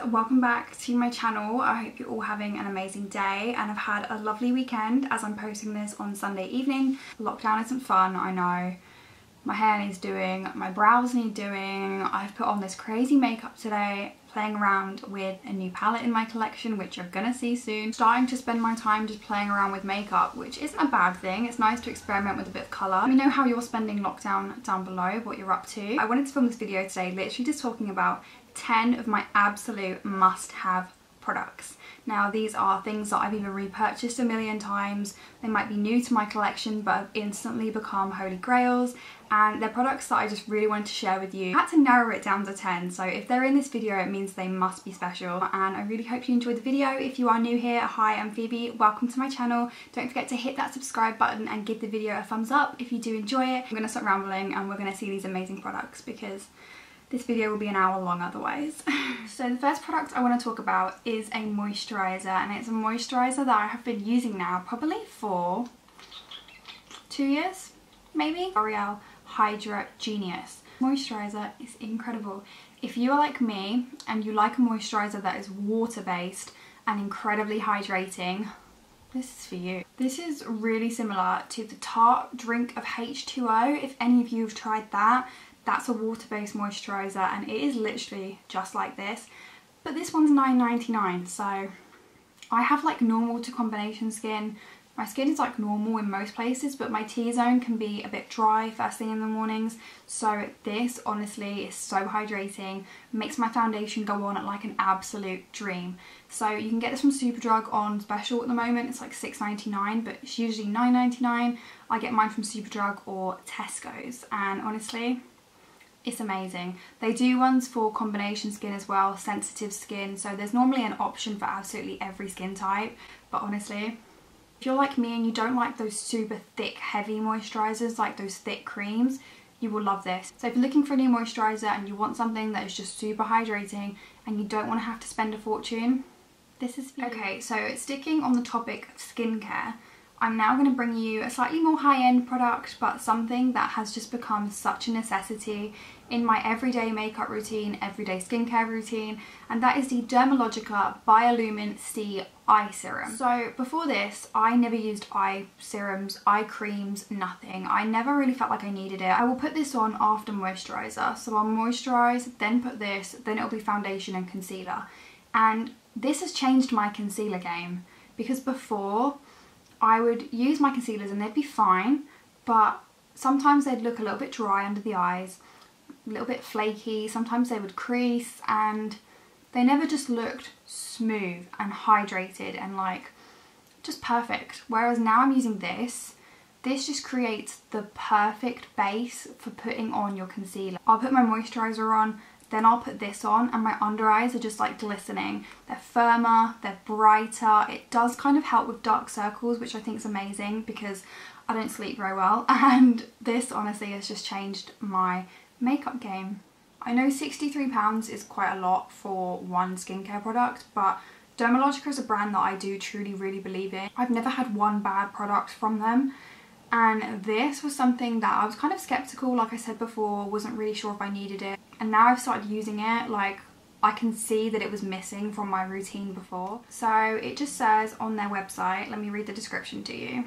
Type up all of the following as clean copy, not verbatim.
welcome back to my channel. I hope you're all having an amazing day and have had a lovely weekend as I'm posting this on Sunday evening. Lockdown isn't fun, I know. My hair needs doing, my brows need doing. I've put on this crazy makeup today, playing around with a new palette in my collection, which you're gonna see soon. Starting to spend my time just playing around with makeup, which isn't a bad thing. It's nice to experiment with a bit of colour. Let me know how you're spending lockdown down below, what you're up to. I wanted to film this video today literally just talking about 10 of my absolute must-have products. Now these are things that I've either repurchased a million times, they might be new to my collection but have instantly become holy grails, and they're products that I just really wanted to share with you. I had to narrow it down to 10, so if they're in this video it means they must be special, and I really hope you enjoyed the video. If you are new here, hi, I'm Phoebe, welcome to my channel. Don't forget to hit that subscribe button and give the video a thumbs up if you do enjoy it. I'm going to stop rambling and we're going to see these amazing products because this video will be an hour long otherwise. So the first product I want to talk about is a moisturiser, and it's a moisturiser that I have been using now probably for 2 years, maybe. L'Oreal Hydra Genius. Moisturiser is incredible. If you are like me and you like a moisturiser that is water based and incredibly hydrating, this is for you. This is really similar to the Tarte drink of H2O. If any of you have tried that, that's a water-based moisturiser and it is literally just like this. But this one's $9.99, so I have like normal to combination skin. My skin is like normal in most places, but my T-zone can be a bit dry first thing in the mornings. So this honestly is so hydrating, makes my foundation go on at like an absolute dream. So you can get this from Superdrug on special at the moment. It's like $6.99, but it's usually $9.99. I get mine from Superdrug or Tesco's, and honestly, it's amazing. They do ones for combination skin as well, sensitive skin, so there's normally an option for absolutely every skin type. But honestly, if you're like me and you don't like those super thick heavy moisturisers, like those thick creams, you will love this. So if you're looking for a new moisturiser and you want something that is just super hydrating and you don't want to have to spend a fortune, this is for you. Okay, so sticking on the topic of skincare, I'm now going to bring you a slightly more high-end product, but something that has just become such a necessity in my everyday makeup routine, everyday skincare routine, and that is the Dermalogica Biolumin C Eye Serum. So before this, I never used eye serums, eye creams, nothing. I never really felt like I needed it. I will put this on after moisturiser. So I'll moisturise, then put this, then it'll be foundation and concealer. And this has changed my concealer game, because before I would use my concealers and they'd be fine, but sometimes they'd look a little bit dry under the eyes, a little bit flaky, sometimes they would crease, and they never just looked smooth and hydrated and like just perfect. Whereas now I'm using this just creates the perfect base for putting on your concealer. I'll put my moisturiser on, then I'll put this on, and my under eyes are just like glistening. They're firmer, they're brighter. It does kind of help with dark circles, which I think is amazing because I don't sleep very well, and this honestly has just changed my makeup game. I know £63 is quite a lot for one skincare product, but Dermalogica is a brand that I do truly really believe in. I've never had one bad product from them, and this was something that I was kind of skeptical, like I said before, wasn't really sure if I needed it. And now I've started using it, like I can see that it was missing from my routine before. So it just says on their website, let me read the description to you.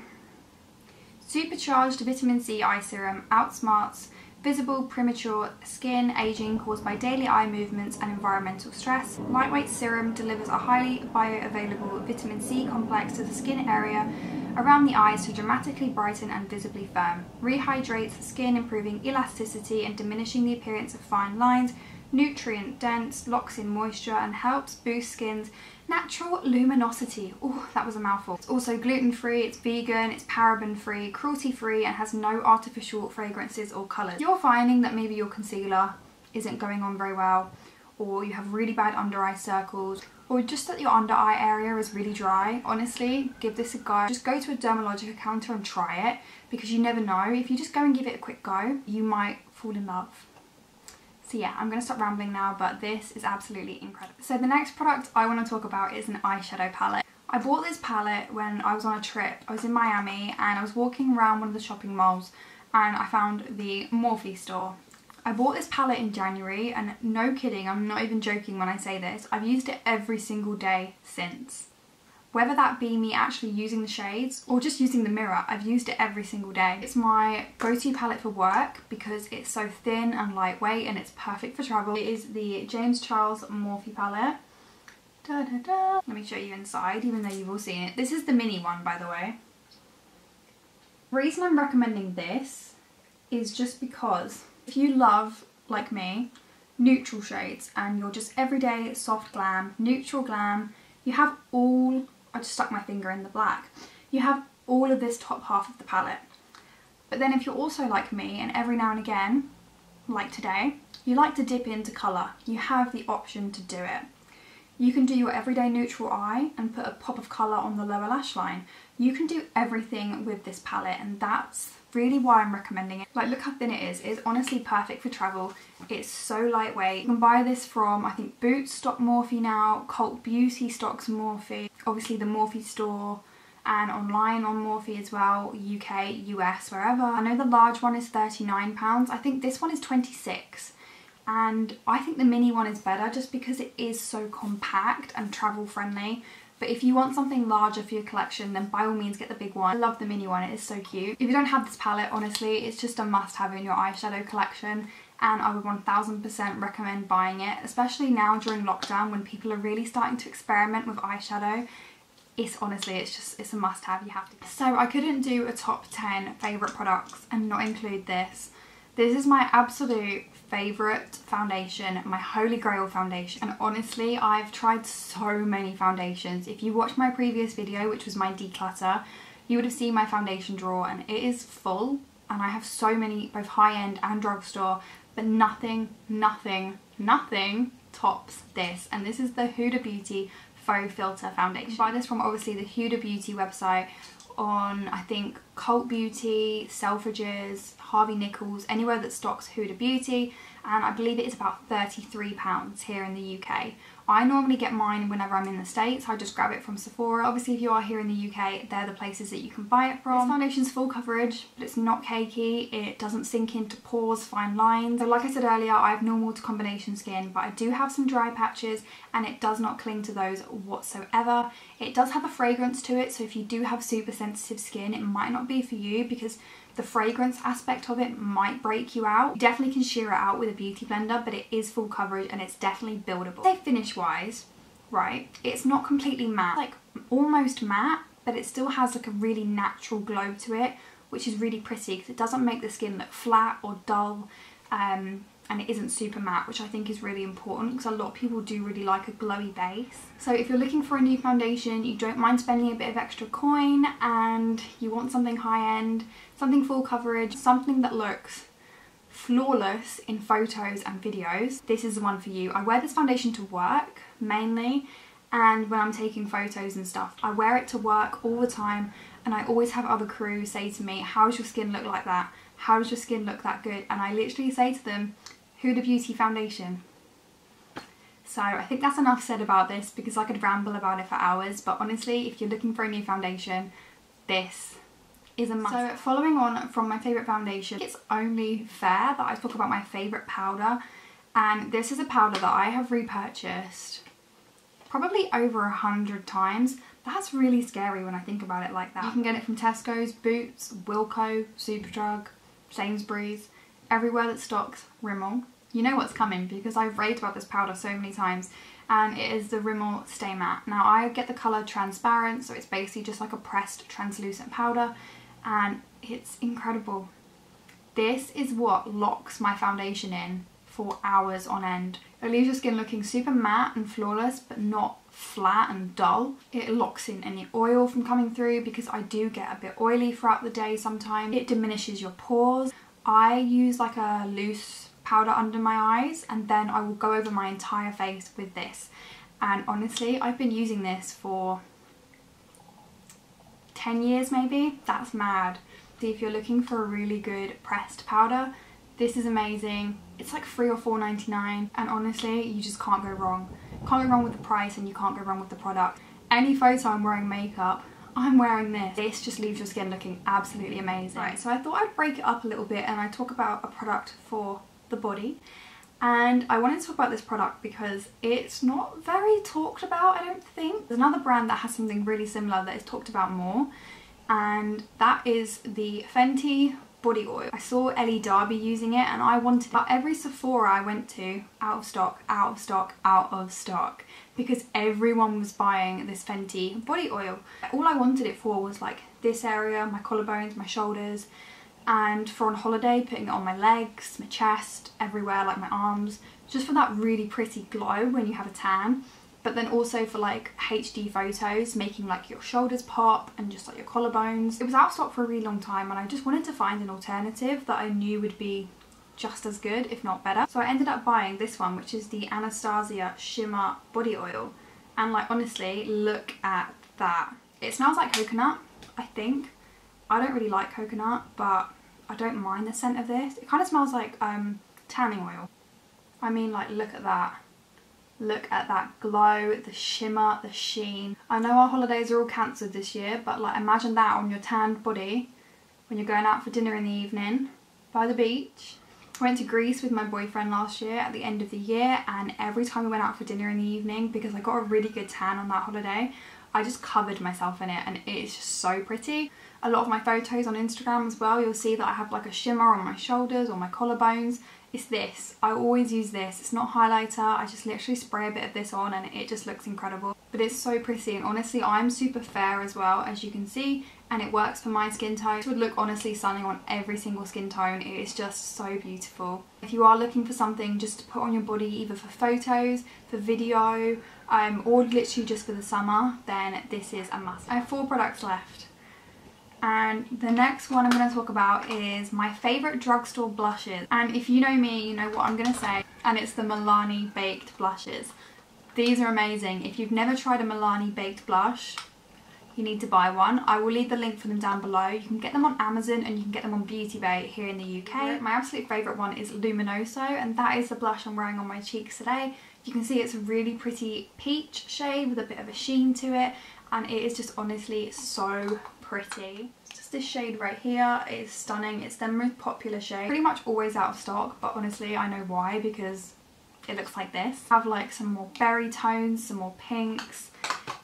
Supercharged Vitamin C Eye Serum outsmarts visible premature skin aging caused by daily eye movements and environmental stress. Lightweight serum delivers a highly bioavailable vitamin C complex to the skin area around the eyes to dramatically brighten and visibly firm. Rehydrates the skin, improving elasticity and diminishing the appearance of fine lines. Nutrient dense, locks in moisture and helps boost skin's natural luminosity. Oh, that was a mouthful. It's also gluten-free, it's vegan, it's paraben-free, cruelty-free, and has no artificial fragrances or colours. If you're finding that maybe your concealer isn't going on very well, or you have really bad under eye circles, or just that your under eye area is really dry, honestly, give this a go. Just go to a Dermalogica counter and try it, because you never know. If you just go and give it a quick go, you might fall in love. So yeah, I'm going to stop rambling now, but this is absolutely incredible. So the next product I want to talk about is an eyeshadow palette. I bought this palette when I was on a trip. I was in Miami and I was walking around one of the shopping malls and I found the Morphe store. I bought this palette in January and no kidding, I'm not even joking when I say this, I've used it every single day since. Whether that be me actually using the shades or just using the mirror, I've used it every single day. It's my go-to palette for work because it's so thin and lightweight and it's perfect for travel. It is the James Charles Morphe palette. Da, da, da. Let me show you inside, even though you've all seen it. This is the mini one, by the way. The reason I'm recommending this is just because if you love, like me, neutral shades and you're just everyday soft glam, neutral glam, you have all, I just stuck my finger in the black, you have all of this top half of the palette. But then if you're also like me and every now and again, like today, you like to dip into colour, you have the option to do it. You can do your everyday neutral eye and put a pop of colour on the lower lash line. You can do everything with this palette and that's really why I'm recommending it. Like, look how thin it is. It's honestly perfect for travel. It's so lightweight. You can buy this from, I think, Boots stock Morphe now, Cult Beauty stocks Morphe, obviously the Morphe store, and online on Morphe as well, UK, US, wherever. I know the large one is £39. I think this one is £26. And I think the mini one is better just because it is so compact and travel friendly. But if you want something larger for your collection, then by all means get the big one. I love the mini one, it is so cute. If you don't have this palette, honestly, it's just a must have in your eyeshadow collection. And I would 1000% recommend buying it, especially now during lockdown when people are really starting to experiment with eyeshadow. It's honestly, it's a must have, you have to. So I couldn't do a top 10 favourite products and not include this. This is my absolute favourite foundation, my Holy Grail foundation. And honestly, I've tried so many foundations. If you watched my previous video, which was my declutter, you would have seen my foundation drawer and it is full. And I have so many, both high-end and drugstore, but nothing tops this. And this is the Huda Beauty Faux Filter Foundation. You can buy this from obviously the Huda Beauty website on, I think, Cult Beauty, Selfridges, Harvey Nichols, anywhere that stocks Huda Beauty, and I believe it is about £33 here in the UK. I normally get mine whenever I'm in the States. I just grab it from Sephora. Obviously, if you are here in the UK, they're the places that you can buy it from. This foundation's full coverage, but it's not cakey. It doesn't sink into pores, fine lines. So like I said earlier, I have normal to combination skin, but I do have some dry patches and it does not cling to those whatsoever. It does have a fragrance to it, so if you do have super sensitive skin, it might not be for you because the fragrance aspect of it might break you out. You definitely can sheer it out with a beauty blender, but it is full coverage and it's definitely buildable. Say finish wise, right, it's not completely matte, like almost matte, but it still has like a really natural glow to it, which is really pretty because it doesn't make the skin look flat or dull, and it isn't super matte, which I think is really important because a lot of people do really like a glowy base. So if you're looking for a new foundation, you don't mind spending a bit of extra coin and you want something high-end, something full coverage, something that looks flawless in photos and videos, this is the one for you. I wear this foundation to work mainly, and when I'm taking photos and stuff, I wear it to work all the time, and I always have other crew say to me, how does your skin look like that? How does your skin look that good? And I literally say to them, Huda Beauty foundation. So I think that's enough said about this because I could ramble about it for hours, but honestly, if you're looking for a new foundation, this is a must. So following on from my favourite foundation, it's only fair that I talk about my favourite powder, and this is a powder that I have repurchased probably over 100 times. That's really scary when I think about it like that. You can get it from Tesco's, Boots, Wilko, Superdrug, Sainsbury's, everywhere that stocks Rimmel. You know what's coming because I've raved about this powder so many times, and it is the Rimmel Stay Matte. Now I get the colour transparent, so it's basically just like a pressed translucent powder, and it's incredible. This is what locks my foundation in for hours on end. It leaves your skin looking super matte and flawless, but not flat and dull. It locks in any oil from coming through because I do get a bit oily throughout the day sometimes. It diminishes your pores. I use like a loose powder under my eyes and then I will go over my entire face with this. And honestly, I've been using this for 10 years maybe. That's mad. So if you're looking for a really good pressed powder, this is amazing. It's like $3 or $4.99, and honestly, you just can't go wrong. Can't go wrong with the price and you can't go wrong with the product. Any photo I'm wearing makeup, I'm wearing this. This just leaves your skin looking absolutely amazing. Right, so I thought I'd break it up a little bit and I'd talk about a product for the body. And I wanted to talk about this product because it's not very talked about, I don't think. There's another brand that has something really similar that is talked about more, and that is the Fenty Body Oil. I saw Ellie Darby using it and I wanted it. But every Sephora I went to, out of stock, out of stock, out of stock, because everyone was buying this Fenty Body Oil. All I wanted it for was like this area, my collarbones, my shoulders, and for on holiday putting it on my legs, my chest, everywhere, like my arms, just for that really pretty glow when you have a tan. But then also for like HD photos, making like your shoulders pop and just like your collarbones. It was out of stock for a really long time and I just wanted to find an alternative that I knew would be just as good, if not better. So I ended up buying this one, which is the Anastacio Shimmer Body Oil. And like, honestly, look at that. It smells like coconut, I think. I don't really like coconut, but I don't mind the scent of this. It kind of smells like tanning oil. I mean, like, look at that. Look at that glow, the shimmer, the sheen. I know our holidays are all cancelled this year, but like, imagine that on your tanned body when you're going out for dinner in the evening by the beach. I went to Greece with my boyfriend last year at the end of the year, and every time we went out for dinner in the evening, because I got a really good tan on that holiday, I just covered myself in it and it is just so pretty. A lot of my photos on Instagram as well, you'll see that I have like a shimmer on my shoulders or my collarbones. It's this. I always use this. It's not highlighter. I just literally spray a bit of this on and it just looks incredible. But it's so pretty, and honestly I'm super fair as well, as you can see, and it works for my skin tone. It would look honestly stunning on every single skin tone. It is just so beautiful. If you are looking for something just to put on your body, either for photos, for video, or literally just for the summer, then this is a must. I have 4 products left. And the next one I'm going to talk about is my favourite drugstore blushes. And if you know me, you know what I'm going to say. And it's the Milani Baked Blushes. These are amazing. If you've never tried a Milani Baked Blush, you need to buy one. I will leave the link for them down below. You can get them on Amazon and you can get them on Beauty Bay here in the UK. My absolute favourite one is Luminoso, and that is the blush I'm wearing on my cheeks today. You can see it's a really pretty peach shade with a bit of a sheen to it, and it is just honestly so pretty. It's just this shade right here. It is stunning. It's their most popular shade. Pretty much always out of stock, but honestly I know why, because it looks like this. I have like some more berry tones, some more pinks,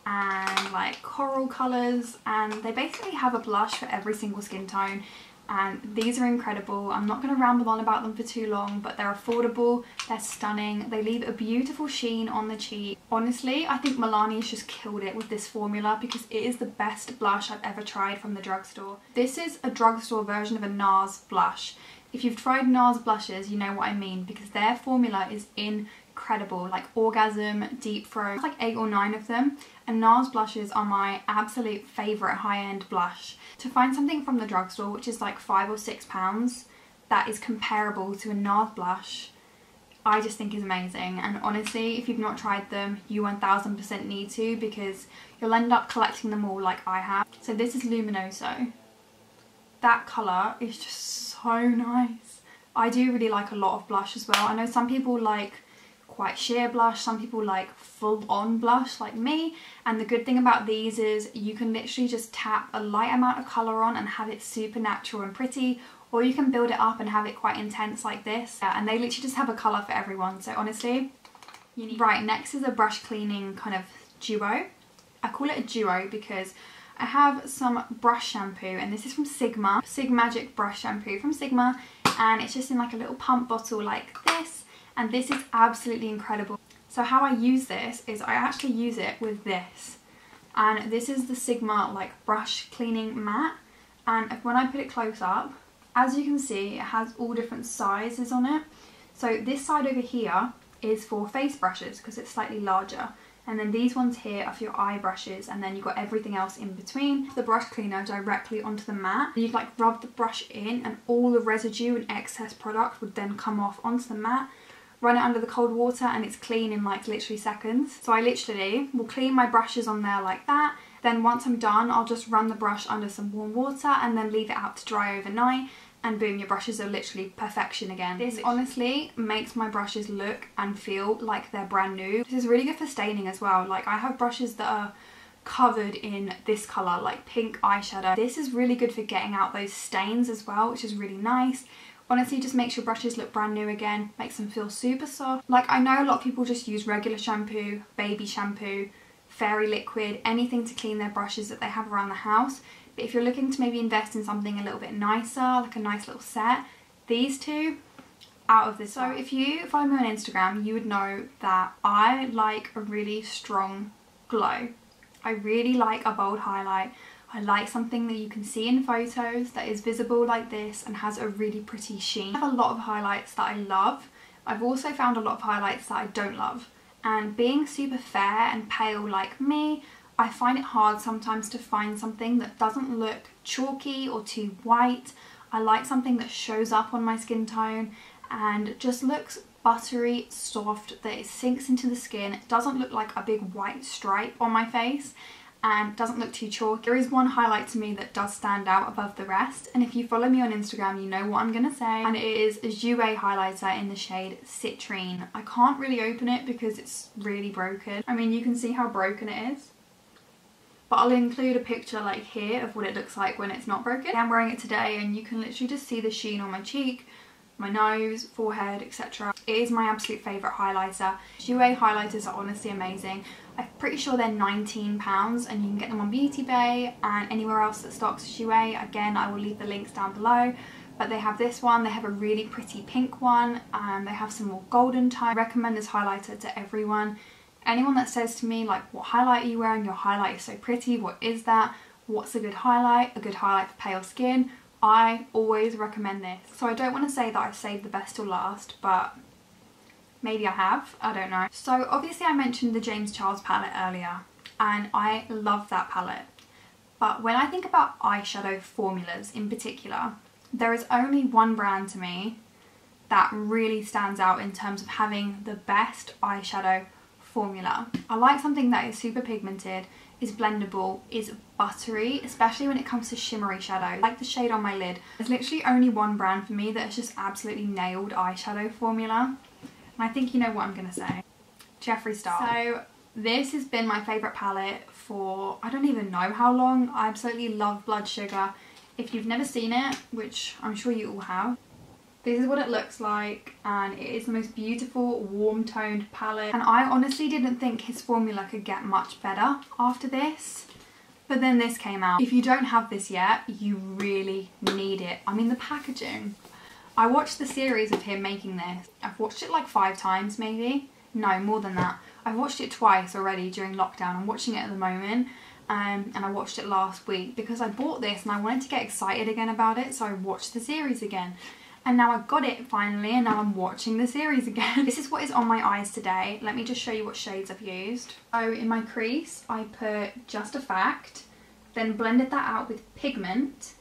and like coral colours, and they basically have a blush for every single skin tone, and these are incredible. I'm not going to ramble on about them for too long, but they're affordable, they're stunning, they leave a beautiful sheen on the cheek. Honestly, I think Milani's just killed it with this formula because it is the best blush I've ever tried from the drugstore. This is a drugstore version of a NARS blush. If you've tried NARS blushes, you know what I mean, because their formula is incredible, like Orgasm, Deep Throat, there's like 8 or 9 of them, and NARS blushes are my absolute favourite high-end blush. To find something from the drugstore which is like £5 or £6 that is comparable to a NARS blush, I just think is amazing. And honestly, if you've not tried them, you 1000% need to, because you'll end up collecting them all like I have. So this is Luminoso. That colour is just so nice. I do really like a lot of blush as well. I know some people like quite sheer blush, some people like full on blush like me, and the good thing about these is you can literally just tap a light amount of colour on and have it super natural and pretty, or you can build it up and have it quite intense like this. Yeah, and they literally just have a colour for everyone, so honestly you need... Right, next is a brush cleaning kind of duo. I call it a duo because I have some brush shampoo, and this is from Sigma, Magic brush shampoo from Sigma, and it's just in like a little pump bottle like this, and this is absolutely incredible. So how I use this is I actually use it with this, and this is the Sigma like brush cleaning mat, and when I put it close up, as you can see, it has all different sizes on it. So this side over here is for face brushes because it's slightly larger. And then these ones here are for your eye brushes, and then you've got everything else in between. The brush cleaner directly onto the mat. You'd like rub the brush in, and all the residue and excess product would then come off onto the mat. Run it under the cold water and it's clean in like literally seconds. So I literally will clean my brushes on there like that. Then once I'm done, I'll just run the brush under some warm water and then leave it out to dry overnight. And boom, your brushes are literally perfection again. This honestly makes my brushes look and feel like they're brand new. This is really good for staining as well. Like I have brushes that are covered in this colour, like pink eyeshadow. This is really good for getting out those stains as well, which is really nice. Honestly, just makes your brushes look brand new again, makes them feel super soft. Like, I know a lot of people just use regular shampoo, baby shampoo, fairy liquid, anything to clean their brushes that they have around the house. But if you're looking to maybe invest in something a little bit nicer, like a nice little set, these two, out of this. So if you follow me on Instagram, you would know that I like a really strong glow. I really like a bold highlight. I like something that you can see in photos that is visible like this and has a really pretty sheen. I have a lot of highlights that I love. I've also found a lot of highlights that I don't love. And being super fair and pale like me, I find it hard sometimes to find something that doesn't look chalky or too white. I like something that shows up on my skin tone and just looks buttery, soft, that it sinks into the skin. It doesn't look like a big white stripe on my face, and doesn't look too chalky. There is one highlight to me that does stand out above the rest, and if you follow me on Instagram you know what I'm gonna say, and it is a Jouer highlighter in the shade Citrine. I can't really open it because it's really broken. I mean, you can see how broken it is, but I'll include a picture like here of what it looks like when it's not broken. I'm wearing it today and you can literally just see the sheen on my cheek, my nose, forehead, etc. It is my absolute favourite highlighter. Jouer highlighters are honestly amazing. I'm pretty sure they're £19 and you can get them on Beauty Bay and anywhere else that stocks Jouer. Again, I will leave the links down below. But they have this one, they have a really pretty pink one, and they have some more golden tone. I recommend this highlighter to everyone. Anyone that says to me like, what highlight are you wearing? Your highlight is so pretty, what is that? What's a good highlight? A good highlight for pale skin? I always recommend this. So I don't want to say that I've saved the best till last, but maybe I have, I don't know. So obviously I mentioned the James Charles palette earlier, and I love that palette. But when I think about eyeshadow formulas in particular, there is only one brand to me that really stands out in terms of having the best eyeshadow formula. I like something that is super pigmented, is blendable, is buttery, especially when it comes to shimmery shadow. Like the shade on my lid. There's literally only one brand for me that has just absolutely nailed eyeshadow formula. And I think you know what I'm gonna say. Jeffree Star. So this has been my favourite palette for I don't even know how long. I absolutely love Blood Sugar. If you've never seen it, which I'm sure you all have, this is what it looks like, and it is the most beautiful warm toned palette, and I honestly didn't think his formula could get much better after this, but then this came out. If you don't have this yet, you really need it. I mean, the packaging. I watched the series of him making this. I've watched it like 5 times maybe. No, more than that. I've watched it twice already during lockdown. I'm watching it at the moment. And I watched it last week because I bought this and I wanted to get excited again about it, so I watched the series again. And now I've got it finally, and now I'm watching the series again. This is what is on my eyes today. Let me just show you what shades I've used. So in my crease, I put Just a Fact, then blended that out with Pigment,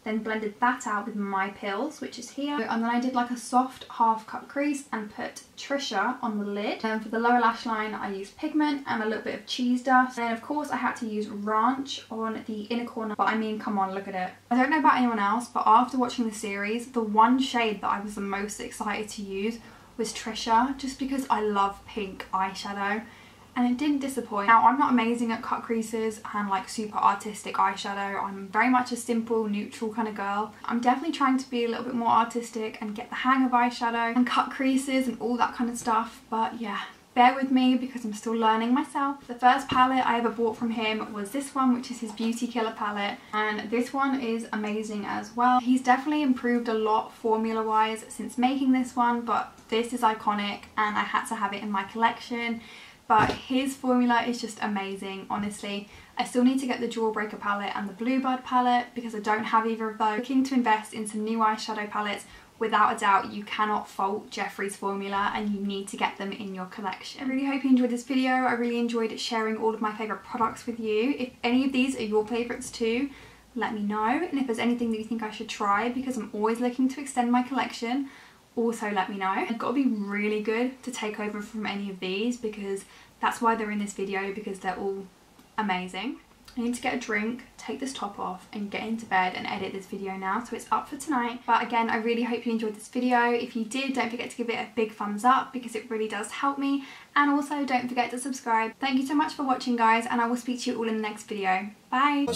then blended that out with My Pills, which is here. And then I did like a soft half cut crease and put Trisha on the lid. And for the lower lash line, I used Pigment and a little bit of Cheese Dust. And of course I had to use Ranch on the inner corner, but I mean, come on, look at it. I don't know about anyone else, but after watching the series, the one shade that I was the most excited to use was Trisha, just because I love pink eyeshadow. And it didn't disappoint. Now, I'm not amazing at cut creases and like super artistic eyeshadow. I'm very much a simple, neutral kind of girl. I'm definitely trying to be a little bit more artistic and get the hang of eyeshadow and cut creases and all that kind of stuff. But yeah, bear with me because I'm still learning myself. The first palette I ever bought from him was this one, which is his Beauty Killer palette. And this one is amazing as well. He's definitely improved a lot formula-wise since making this one, but this is iconic and I had to have it in my collection. But his formula is just amazing, honestly. I still need to get the Jawbreaker palette and the Bluebird palette because I don't have either of those. Looking to invest in some new eyeshadow palettes, without a doubt you cannot fault Jeffree's formula and you need to get them in your collection. I really hope you enjoyed this video. I really enjoyed sharing all of my favourite products with you. If any of these are your favourites too, let me know. And if there's anything that you think I should try, because I'm always looking to extend my collection, also let me know. I've got to be really good to take over from any of these because that's why they're in this video, because they're all amazing. I need to get a drink, take this top off and get into bed and edit this video now, so it's up for tonight. But again, I really hope you enjoyed this video. If you did, don't forget to give it a big thumbs up because it really does help me, and also don't forget to subscribe. Thank you so much for watching, guys, and I will speak to you all in the next video. Bye!